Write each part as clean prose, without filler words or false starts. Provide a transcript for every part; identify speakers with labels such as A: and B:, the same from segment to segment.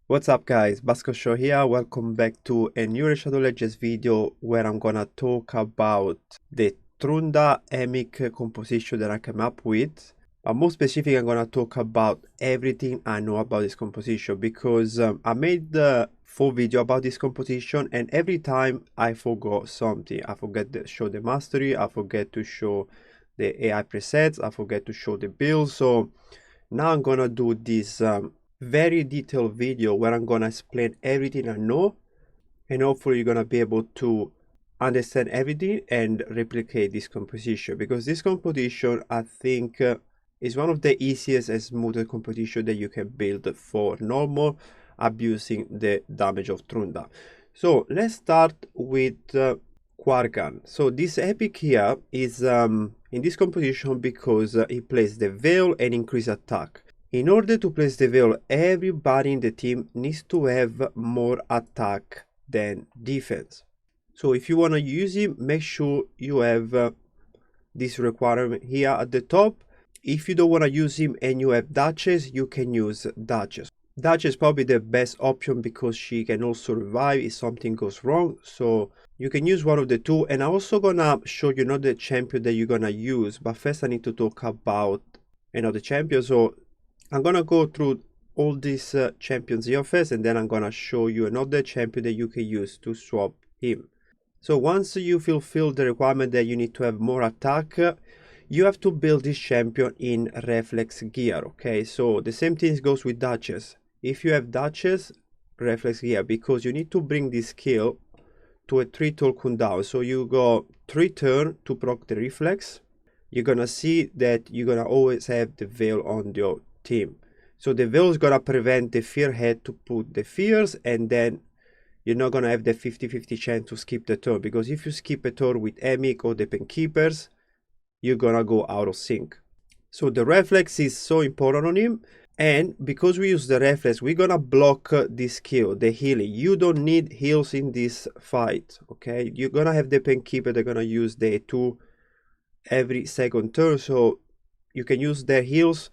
A: What's up guys, Basco Show here. Welcome back to a new Shadow Legends video where I'm gonna talk about the Trunda-Emic composition that I came up with. But more specific, I'm gonna talk about everything I know about this composition because I made the full video about this composition and every time I forgot something. I forget to show the mastery, I forget to show the AI presets, I forget to show the build. So now I'm gonna do this very detailed video where I'm gonna explain everything I know, and hopefully you're gonna be able to understand everything and replicate this composition, because this composition I think is one of the easiest and smoothest composition that you can build for normal, abusing the damage of Trunda. So let's start with Quargan. So this epic here is in this composition because it plays the veil and increase attack. In order to place the veil, everybody in the team needs to have more attack than defense. So if you want to use him, make sure you have this requirement here at the top. If you don't want to use him and you have Duchess, you can use Duchess. Duchess is probably the best option because she can also revive if something goes wrong. So you can use one of the two. And I'm also gonna show you another champion that you're gonna use. But first I need to talk about another champion. So I'm gonna go through all these champions here first, and then I'm gonna show you another champion that you can use to swap him. So once you fulfill the requirement that you need to have more attack, you have to build this champion in reflex gear, okay? So the same thing goes with Duchess. If you have Duchess, reflex gear, because you need to bring this skill to a 3-turn cooldown. So you go 3 turns to proc the reflex. You're gonna see that you're gonna always have the veil on your team. So the veil is gonna prevent the fear head to put the fears, and then you're not gonna have the 50-50 chance to skip the turn, because if you skip a turn with Emic or the Pkeepers, you're gonna go out of sync. So the reflex is so important on him, and because we use the reflex, we're gonna block this skill, the healing. You don't need heals in this fight, okay? You're gonna have the Pkeeper, they're gonna use the 2 every second turn, so you can use their heals.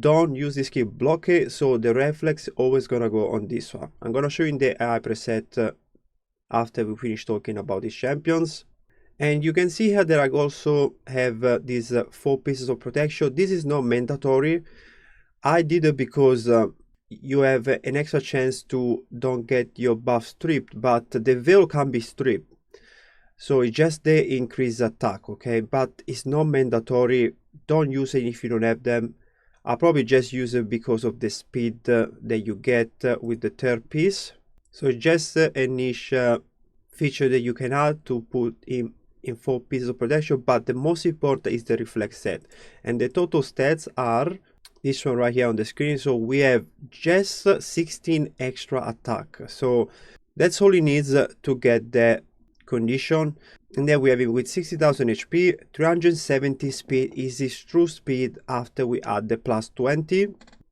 A: Don't use this skill, block it, so the reflex always gonna go on this one. I'm gonna show you in the AI preset after we finish talking about these champions. And you can see here that I also have these 4 pieces of protection. This is not mandatory. I did it because you have an extra chance to don't get your buff stripped, but the veil can be stripped. So it's just the increased attack, okay? But it's not mandatory. Don't use it if you don't have them. I'll probably just use it because of the speed that you get with the third piece. So it's just a niche feature that you can add to put in 4 pieces of protection, but the most important is the reflex set. And the total stats are this one right here on the screen. So we have just 16 extra attack. So that's all it needs to get the condition. And then we have it with 60,000 HP, 370 speed is his true speed after we add the plus 20.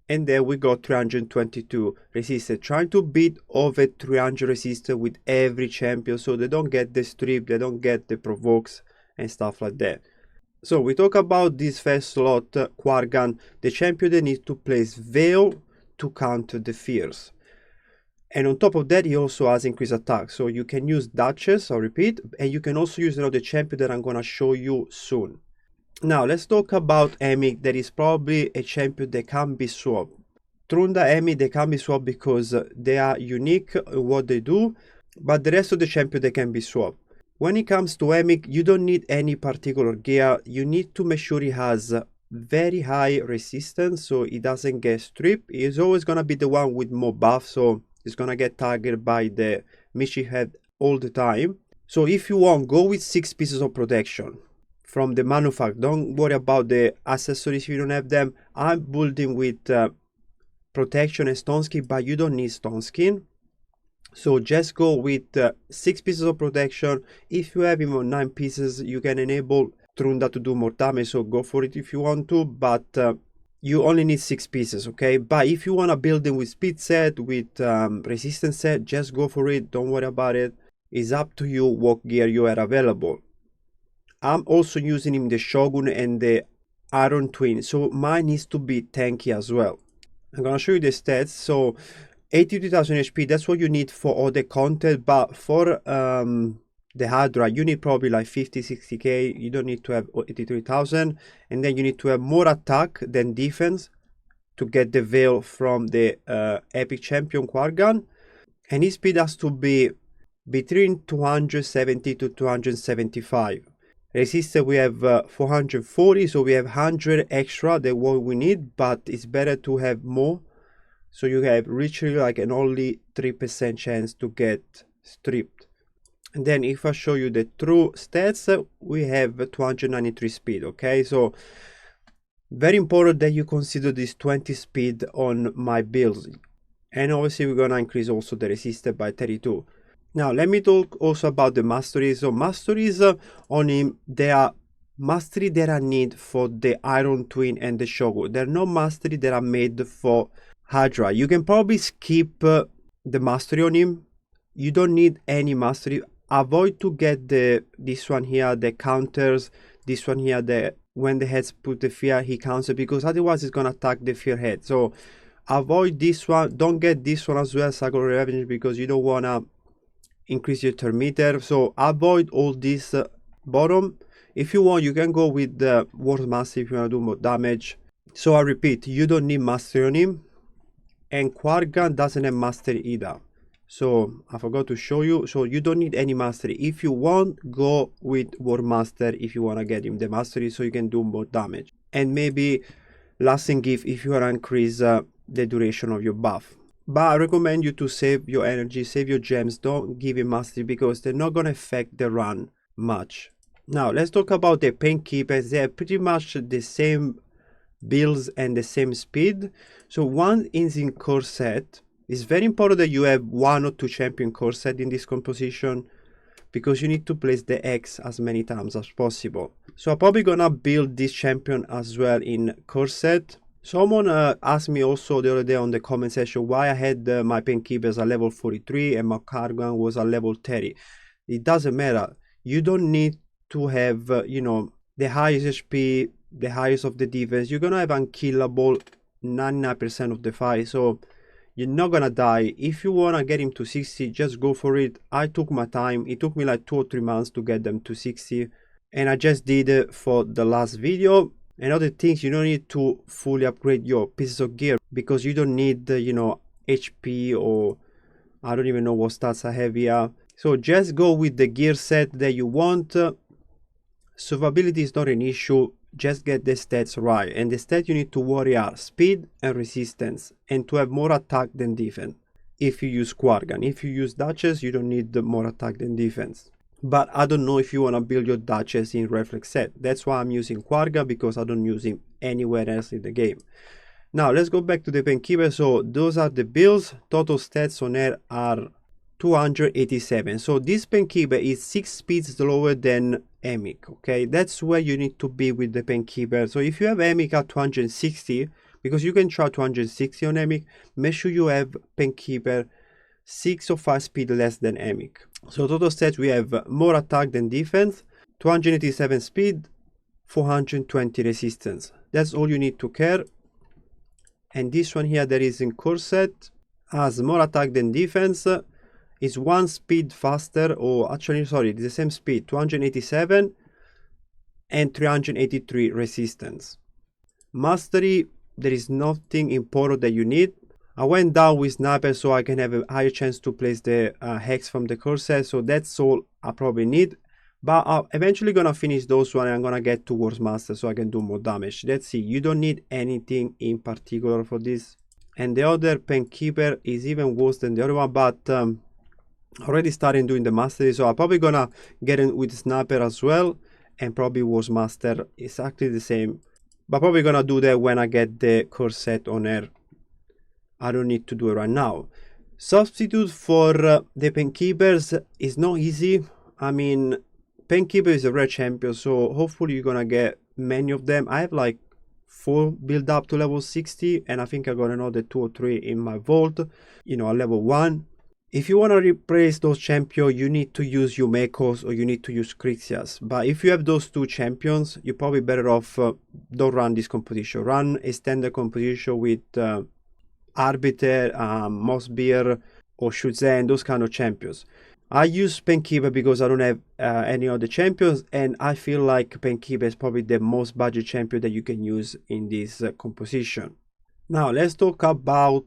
A: And then we got 322 resistance, trying to beat over 300 resistance with every champion, so they don't get the strip, they don't get the provokes and stuff like that. So we talk about this first slot, Quargan, the champion that needs to place Veil to counter the fears. And on top of that, he also has increased attack. So you can use Duchess, I'll repeat, and you can also use another champion that I'm gonna show you soon. Now let's talk about Emic. That is probably a champion that can be swapped. Trunda-Emic, they can be swapped because they are unique in what they do, but the rest of the champion they can be swapped. When it comes to Emic, you don't need any particular gear. You need to make sure he has very high resistance so he doesn't get stripped. He's always gonna be the one with more buff, so he's gonna get targeted by the mischief head all the time. So if you want, go with 6 pieces of protection from the manufacturer. Don't worry about the accessories if you don't have them. I'm building with protection and stone skin, but you don't need stone skin. So just go with 6 pieces of protection. If you have him on 9 pieces, you can enable Trunda to do more damage, so go for it if you want to, but you only need 6 pieces, okay? But if you want to build him with speed set, with resistance set, just go for it. Don't worry about it. It's up to you what gear you have available. I'm also using him the Shogun and the Iron Twin, so mine needs to be tanky as well. I'm gonna show you the stats. So 83,000 HP, that's what you need for all the content, but for the Hydra, you need probably like 50-60k. You don't need to have 83,000, and then you need to have more attack than defense to get the veil from the epic champion Kayron, and his speed has to be between 270 to 275. Resistance we have 440, so we have 100 extra than what we need, but it's better to have more, so you have literally like an only 3% chance to get stripped. And then if I show you the true stats, we have 293 speed. Okay, so very important that you consider this 20 speed on my builds, and obviously we're gonna increase also the resistance by 32. Now let me talk also about the masteries. So masteries on him, they are mastery that I need for the Iron Twin and the Shogun. They're not mastery that are made for Hydra. You can probably skip the mastery on him. You don't need any mastery. Avoid to get this one here, the counters, this one here, the when the heads put the fear, he counters, because otherwise it's gonna attack the fear head. So avoid this one. Don't get this one as well, Cycle Revenge, because you don't wanna increase your turn meter. So avoid all this bottom. If you want, you can go with the War Master if you wanna do more damage. So I repeat, you don't need mastery on him, and Kayron doesn't have mastery either. So I forgot to show you, so you don't need any mastery. If you want, go with War Master if you want to get him the mastery, so you can do more damage. And maybe lasting gift if you want to increase the duration of your buff. But I recommend you to save your energy, save your gems. Don't give him mastery because they're not going to affect the run much. Now let's talk about the Pkeepers. They are pretty much the same builds and the same speed. So one is in core set. It's very important that you have 1 or 2 champion core set in this composition, because you need to place the X as many times as possible. So I'm probably gonna build this champion as well in core set. Someone asked me also the other day on the comment section why I had my Pkeepers at level 43 and my Kayron was at level 30. It doesn't matter. You don't need to have you know, the highest HP, the highest of the defense. You're gonna have unkillable 99% of the fight, so you're not gonna die. If you wanna get him to 60, just go for it. I took my time. It took me like 2 or 3 months to get them to 60, and I just did it for the last video. And other things, you don't need to fully upgrade your pieces of gear, because you don't need you know, HP, or I don't even know what stats I have here. So just go with the gear set that you want. Survivability is not an issue. Just get the stats right, and the stats you need to worry are speed and resistance, and to have more attack than defense if you use Kayron. If you use Duchess, you don't need more attack than defense. But I don't know if you want to build your Duchess in reflex set. That's why I'm using Kayron, because I don't use him anywhere else in the game. Now let's go back to the Pkeeper. So those are the builds. Total stats on air are 287. So this Pkeeper is 6 speeds lower than Emic. Okay, that's where you need to be with the Pkeeper. So if you have Emic at 260, because you can try 260 on Emic, make sure you have Pkeeper 6 or 5 speed less than Emic. So total stats, we have more attack than defense, 287 speed, 420 resistance. That's all you need to care. And this one here that is in core set has more attack than defense, is 1 speed faster, or actually sorry, it's the same speed, 287 and 383 resistance. Mastery, there is nothing important that you need. I went down with sniper so I can have a higher chance to place the hex from the core set, so that's all I probably need. But I'm eventually gonna finish those one, and I'm gonna get towards master so I can do more damage. Let's see, you don't need anything in particular for this. And the other Pkeeper is even worse than the other one, but already starting doing the mastery, so I'm probably gonna get in with sniper as well, and probably Wars Master is actually the same, but probably gonna do that when I get the core set on air. I don't need to do it right now. Substitute for the Pkeepers is not easy. I mean, Pkeeper is a rare champion, so hopefully you're gonna get many of them. I have like 4 build up to level 60, and I think I got another 2 or 3 in my vault, you know, at level 1. If you want to replace those champions, you need to use Yumekos or you need to use Crixias. But if you have those 2 champions, you're probably better off don't run this composition. Run a standard composition with Arbiter, Mossbeer, or Shuzen, those kind of champions. I use Pkeep because I don't have any other champions, and I feel like Pkeep is probably the most budget champion that you can use in this composition. Now let's talk about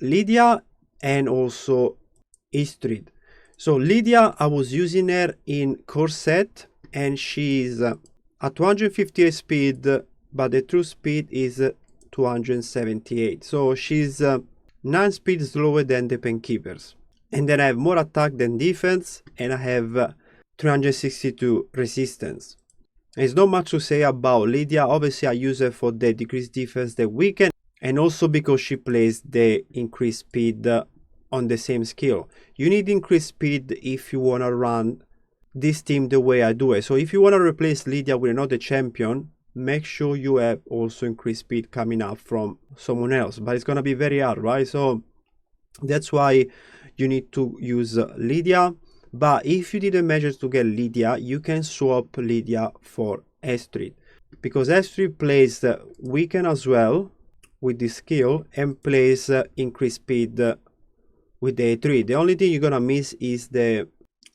A: Lydia and also EOSTRID. So Lydia, I was using her in Corset, and she's at 258 speed, but the true speed is 278. So she's 9 speed slower than the Pkeepers. And then I have more attack than defense, and I have 362 resistance. There's not much to say about Lydia. Obviously, I use her for the decreased defense, the weaken, and also because she plays the increased speed on the same skill. You need increased speed if you want to run this team the way I do it. So if you want to replace Lydia with another champion, make sure you have also increased speed coming up from someone else. But it's going to be very hard, right? So that's why you need to use Lydia. But if you didn't manage to get Lydia, you can swap Lydia for EOSTRID, because EOSTRID plays weaken as well with this skill and plays increased speed with the A3. The only thing you're gonna miss is the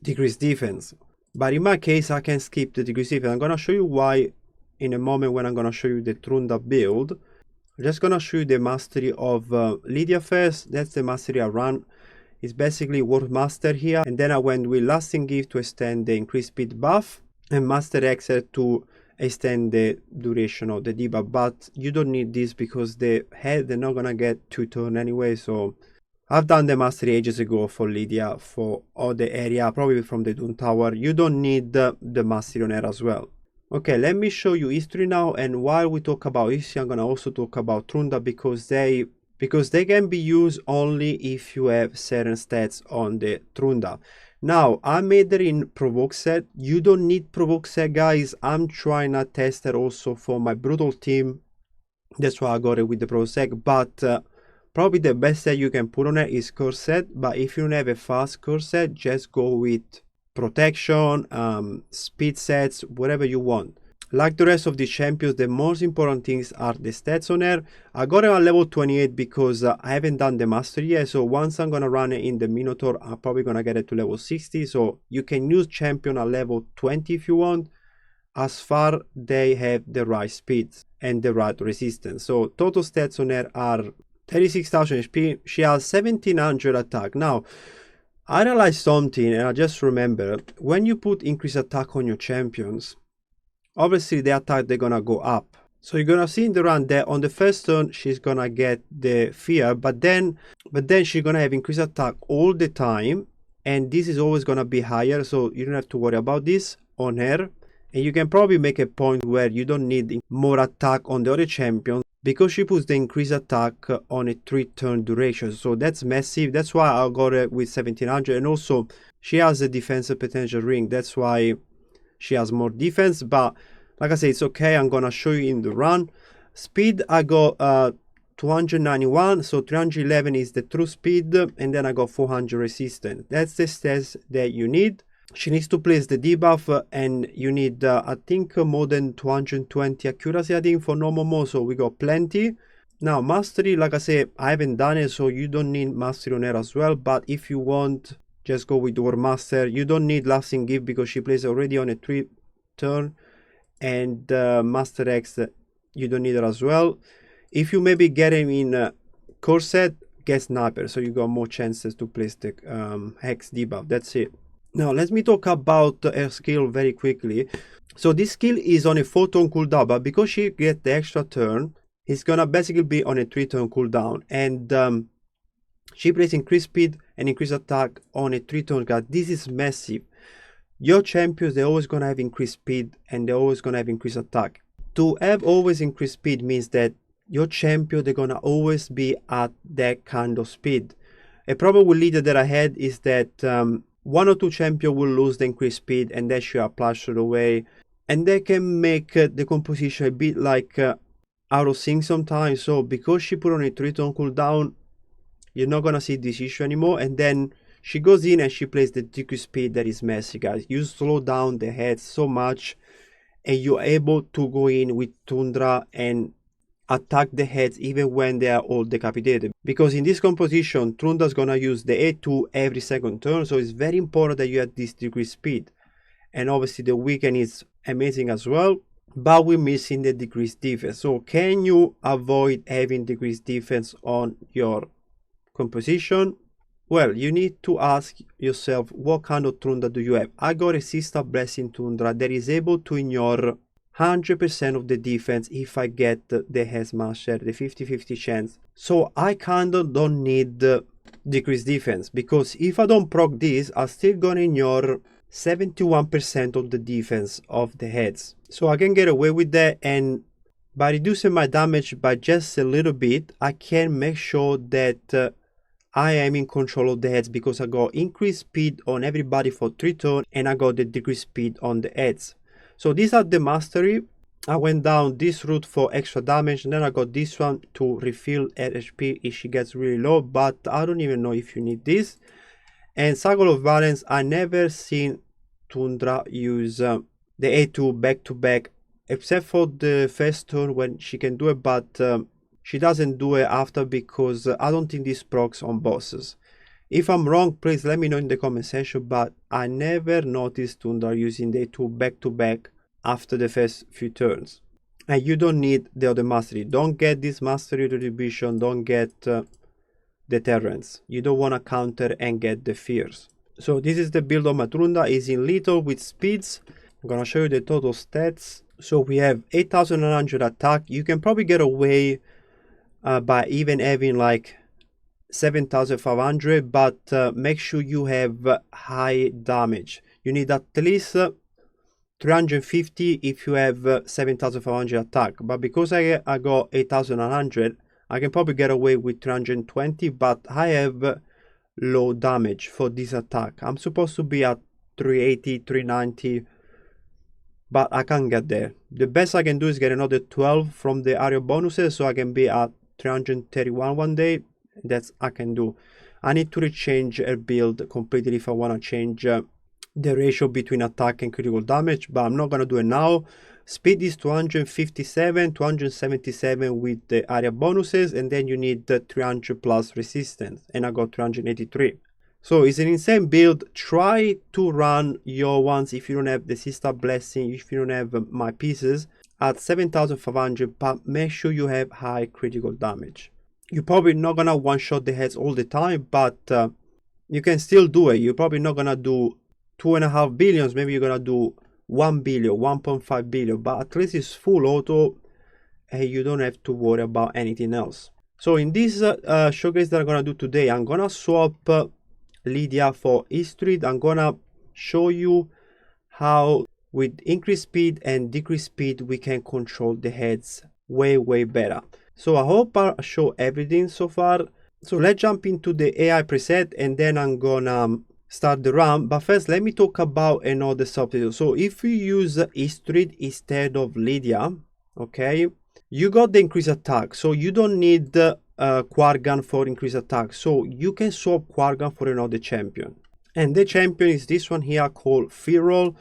A: decreased defense. But in my case, I can skip the decreased defense. I'm gonna show you why in a moment when I'm gonna show you the Trunda build. I'm just gonna show you the mastery of Lydia first. That's the mastery I run. It's basically World Master here, and then I went with Lasting Gift to extend the increased speed buff, and Master Exer to extend the duration of the debuff. But you don't need this because the head, they're not gonna get 2 turns anyway. So I've done the mastery ages ago for Lydia for all the area, probably from the Doom Tower. You don't need the mastery on her as well. Okay, let me show you history now, and while we talk about history, I'm gonna also talk about Trunda because they can be used only if you have certain stats on the Trunda. Now, I made it in Provoke set. You don't need Provoke set, guys. I'm trying to test it also for my Brutal team. That's why I got it with the Provoke set. But probably the best set you can put on it is Curse set. But if you don't have a fast Curse set, just go with Protection, Speed sets, whatever you want. Like the rest of the champions, the most important things are the stats on her. I got her on level 28 because I haven't done the mastery yet. So once I'm gonna run it in the Minotaur, I'm probably gonna get it to level 60. So you can use champion at level 20 if you want, as far they have the right speeds and the right resistance. So total stats on her are 36,000 HP. She has 1700 attack. Now, I realized something, and I just remembered, when you put increased attack on your champions, obviously the attack, they're gonna go up. So you're gonna see in the run that on the first turn she's gonna get the fear, but then she's gonna have increased attack all the time, and this is always gonna be higher, so you don't have to worry about this on her. And you can probably make a point where you don't need more attack on the other champion because she puts the increased attack on a 3-turn duration. So that's massive. That's why I got it with 1700, and also she has a defensive potential ring. That's why she has more defense, but like I say, it's okay. I'm gonna show you in the run. Speed, I got 291, so 311 is the true speed, and then I got 400 resistance. That's the stats that you need. She needs to place the debuff, and you need, I think, more than 220 accuracy, I think, for normal mode, so we got plenty. Now, mastery, like I said, I haven't done it, so you don't need mastery on her as well, but if you want, just go with War Master. You don't need Lasting Gift because she plays already on a 3-turn, and Master X, you don't need it as well. If you maybe get him in Corset, get Sniper, so you got more chances to place the Hex debuff. That's it. Now let me talk about her skill very quickly. So this skill is on a 4-turn cooldown, but because she gets the extra turn, it's gonna basically be on a 3-turn cooldown, and she plays increased speed and increased attack on a 3-turn guard. This is massive. Your champions, they're always gonna have increased speed and they're always gonna have increased attack. To have always increased speed means that your champion, they're gonna always be at that kind of speed. A problem with Lydia that I had is that 1 or 2 champions will lose the increased speed and then she apply straight away, and they can make the composition a bit like out of sync sometimes. So because she put on a 3-turn cooldown, you're not gonna see this issue anymore, and then she goes in and she plays the decreased speed. That is messy, guys. You slow down the head so much, and you're able to go in with Tundra and attack the heads even when they are all decapitated. Because in this composition, Trunda's gonna use the A2 every second turn, so it's very important that you have this decreased speed. And obviously the weekend is amazing as well, but we're missing the decreased defense. So can you avoid having decreased defense on your composition? Well, you need to ask yourself, what kind of Trunda do you have? I got a Sister Blessing Tundra that is able to ignore 100% of the defense if I get the Head Smasher, the 50-50 chance. So I kind of don't need decreased defense, because if I don't proc this, I'm still gonna ignore 71% of the defense of the heads. So I can get away with that, and by reducing my damage by just a little bit, I can make sure that I am in control of the heads, because I got increased speed on everybody for 3 turns and I got the decreased speed on the heads. So these are the mastery. I went down this route for extra damage, and then I got this one to refill her HP if she gets really low, but I don't even know if you need this. And Cycle of Balance, I never seen Tundra use the A2 back to back, except for the first turn when she can do it, but she doesn't do it after, because I don't think this procs on bosses. If I'm wrong, please let me know in the comment section, but I never noticed Tundra using the A2 back to back after the first few turns. And you don't need the other mastery. Don't get this mastery retribution, don't get deterrence. You don't want to counter and get the fears. So this is the build of my Trunda. Is in lethal with speeds. I'm gonna show you the total stats. So we have 8,900 attack. You can probably get away by even having like 7,500, but make sure you have high damage. You need at least 350 if you have 7,500 attack, but because I got 8,900, I can probably get away with 320, but I have low damage for this attack. I'm supposed to be at 380, 390, but I can't get there. The best I can do is get another 12 from the area bonuses, so I can be at 331 one day. That's I can do. I need to rechange a build completely if I want to change the ratio between attack and critical damage, but I'm not going to do it now. Speed is 257, 277 with the area bonuses, and then you need the 300 plus resistance, and I got 383. So it's an insane build. Try to run your ones if you don't have the Sister Blessing, if you don't have my pieces, at 7,500, but make sure you have high critical damage. You're probably not gonna one-shot the heads all the time, but you can still do it. You're probably not gonna do 2.5 billions, maybe you're gonna do 1 billion, 1.5 billion, but at least it's full auto and you don't have to worry about anything else. So in this showcase that I'm gonna do today, I'm gonna swap Lydia for EOSTRID. I'm gonna show you how with increased speed and decreased speed we can control the heads way better. So I hope I show everything so far. So let's jump into the AI preset, and then I'm gonna start the run. But first let me talk about another substitute. So if you use EOSTRID instead of Lydia, okay, you got the increased attack, so you don't need Quargan for increased attack, so you can swap Quargan for another champion, and the champion is this one here called Feral.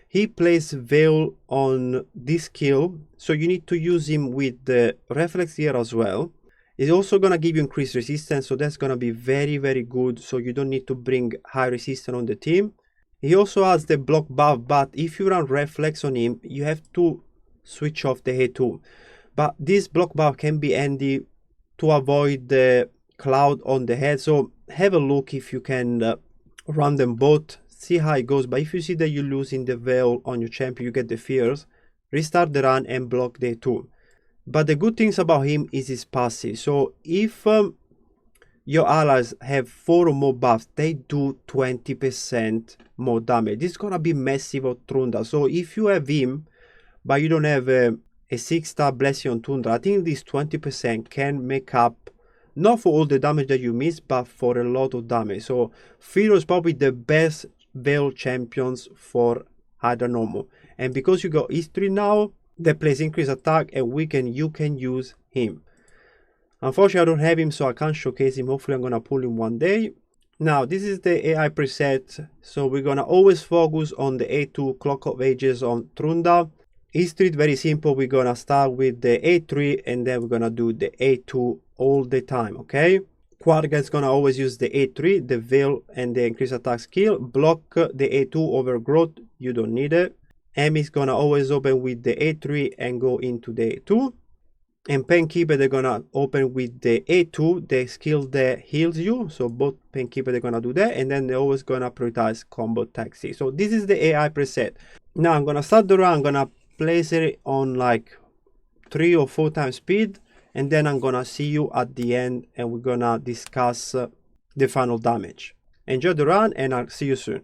A: He plays Veil on this skill, so you need to use him with the reflex here as well. It's also gonna give you increased resistance, so that's gonna be very good, so you don't need to bring high resistance on the team. He also has the block buff, but if you run reflex on him, you have to switch off the A2. But this block buff can be handy to avoid the cloud on the head, so have a look if you can run them both, see how it goes. But if you see that you're losing the Veil on your champion, you get the fears, restart the run and block the A2. But the good things about him is his passive. So if your allies have 4 or more buffs, they do 20% more damage. This is gonna be massive on Trunda. So if you have him but you don't have a 6-star blessing on Tundra, I think this 20% can make up not for all the damage that you miss, but for a lot of damage. So Firo is probably the best Veil champions for Hydra normal, and because you got EOSTRID now that plays increased attack and weaken, you can use him. Unfortunately I don't have him, so I can't showcase him. Hopefully I'm gonna pull him one day. Now this is the AI preset, so we're gonna always focus on the A2 Clock of Ages on Trunda. EOSTRID, very simple. We're gonna start with the A3 and then we're gonna do the A2 all the time, okay? Quadga is gonna always use the A3, the veil and the increase attack skill. Block the A2 overgrowth, you don't need it. Emic is gonna always open with the A3 and go into the A2. And Pkeep, they're gonna open with the A2, the skill that heals you. So both Pkeep, they're gonna do that, and then they're always gonna prioritize combo taxi. So this is the AI preset. Now I'm gonna start the run, I'm gonna place it on like 3 or 4 times speed, and then I'm gonna see you at the end and we're gonna discuss the final damage. Enjoy the run and I'll see you soon.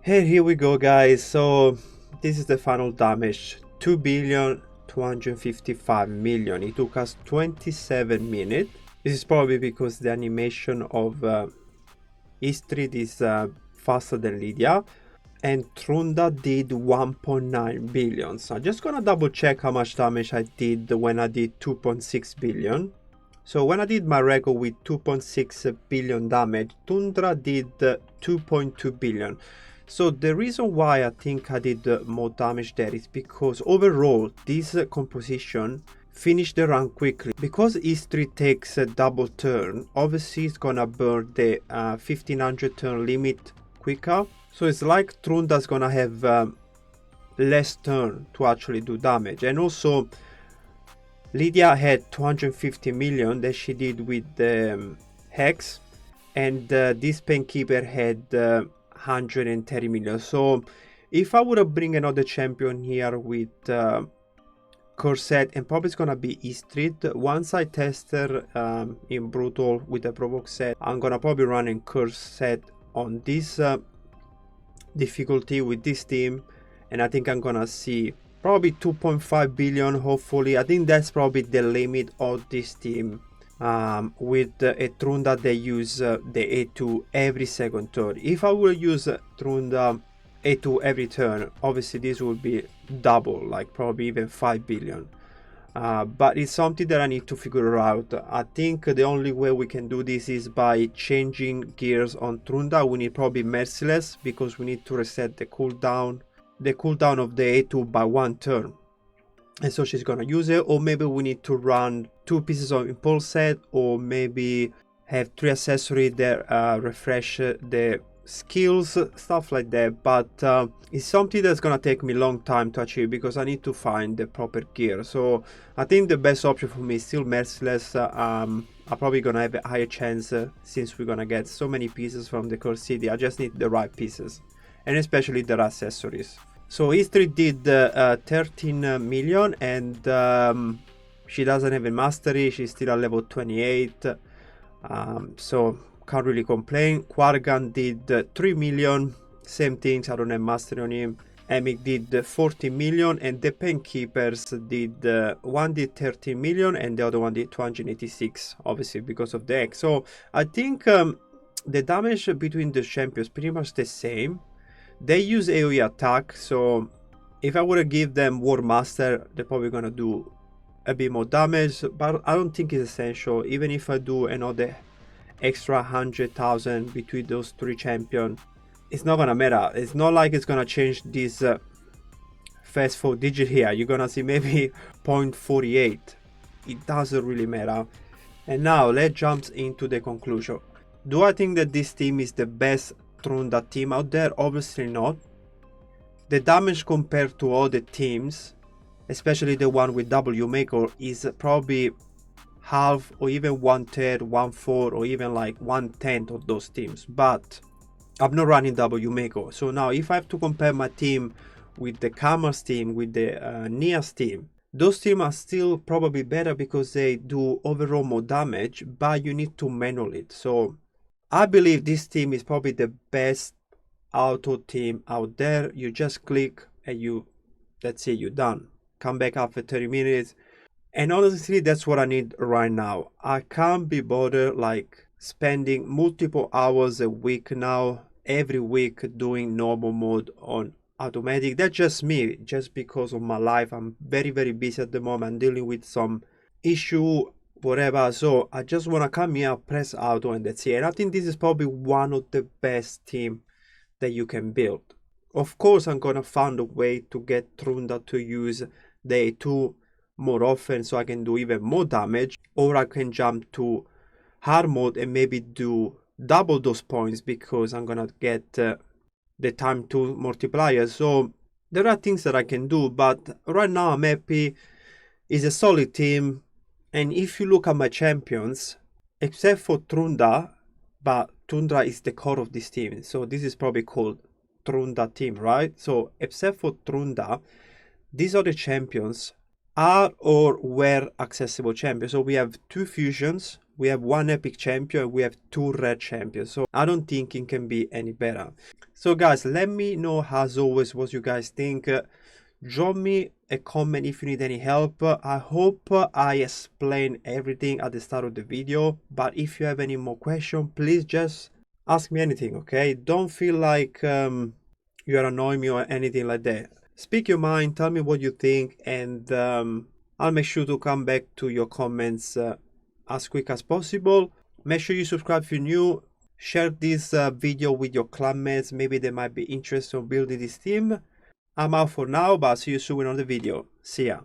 A: Here we go, guys. So this is the final damage, 2,255,000,000. It took us 27 minutes. This is probably because the animation of EOSTRID is faster than Lydia, and Trunda did 1.9 billion. So I'm just gonna double check how much damage I did when I did 2.6 billion. So when I did my record with 2.6 billion damage, Trunda did 2.2 billion. So the reason why I think I did more damage there is because overall this composition finished the run quickly. Because EOSTRID takes a double turn, obviously it's gonna burn the 1500 turn limit quicker. So it's like Trunda's gonna have less turn to actually do damage. And also Lydia had 250 million that she did with the Hex, and this Pkeeper had 130 million. So if I would have bring another champion here with Corset, and probably it's gonna be EOSTRID. Once I test her in Brutal with the Provoke set, I'm gonna probably run in Corset on this difficulty with this team, and I think I'm gonna see probably 2.5 billion. Hopefully, I think that's probably the limit of this team. With a Trunda, they use the A2 every second turn. If I will use Trunda A2 every turn, obviously this will be double, like probably even 5 billion. But it's something that I need to figure out. I think the only way we can do this is by changing gears on Trunda. We need probably Merciless, because we need to reset the cooldown of the A2 by 1 turn. And so she's gonna use it, or maybe we need to run 2 pieces of impulse set, or maybe have 3 accessories that refresh the skills, stuff like that. But it's something that's gonna take me a long time to achieve, because I need to find the proper gear. So I think the best option for me is still Merciless. I'm probably gonna have a higher chance since we're gonna get so many pieces from the core city. I just need the right pieces, and especially the accessories. So EOSTRID did 13 million, and she doesn't have a mastery. She's still at level 28, so can't really complain. Quargan did 3 million, same things, I don't have mastery on him. Emic did 40 million, and the Penkeepers did one did 13 million and the other one did 286, obviously because of the X. So I think the damage between the champions pretty much the same. They use AoE attack, so if I were to give them War Master, they're probably gonna do a bit more damage, but I don't think it's essential. Even if I do another extra 100,000 between those 3 champions, it's not gonna matter. It's not like it's gonna change this first 4 digit here. You're gonna see maybe 0.48. It doesn't really matter. And now let's jump into the conclusion. Do I think that this team is the best Trunda team out there? Obviously not. The damage compared to other teams, especially the one with W Maker, is probably half or even 1/3, 1/4, or even like 1/10 of those teams. But I'm not running W Maker. So now if I have to compare my team with the Kamar's team, with the Nia's team, those teams are still probably better because they do overall more damage, but you need to manual it. So I believe this team is probably the best auto team out there. You just click and that's it, you're done. Come back after 30 minutes. And honestly, that's what I need right now. I can't be bothered like spending multiple hours a week now, every week doing normal mode on automatic. That's just me, just because of my life. I'm very, very busy at the moment. I'm dealing with some issue, whatever. So I just want to come here, press auto, and that's it. And I think this is probably one of the best team that you can build. Of course, I'm gonna find a way to get Trunda to use the A2 more often, so I can do even more damage, or I can jump to hard mode and maybe do double those points, because I'm gonna get the time to multiplier. So there are things that I can do, but right now I'm happy. It's a solid team. And if you look at my champions, except for Trunda, but Trunda is the core of this team, so this is probably called Trunda team, right? So except for Trunda, these are the champions are or were accessible champions. So we have 2 fusions, we have one epic champion, we have two rare champions, so I don't think it can be any better. So guys, let me know as always what you guys think. Drop me a comment if you need any help. I hope I explained everything at the start of the video, but if you have any more questions, please just ask me anything, okay? Don't feel like you are annoying me or anything like that. Speak your mind, tell me what you think, and I'll make sure to come back to your comments as quick as possible. Make sure you subscribe if you're new. Share this video with your clanmates. Maybe they might be interested in building this team. I'm out for now, but I'll see you soon in another video. See ya.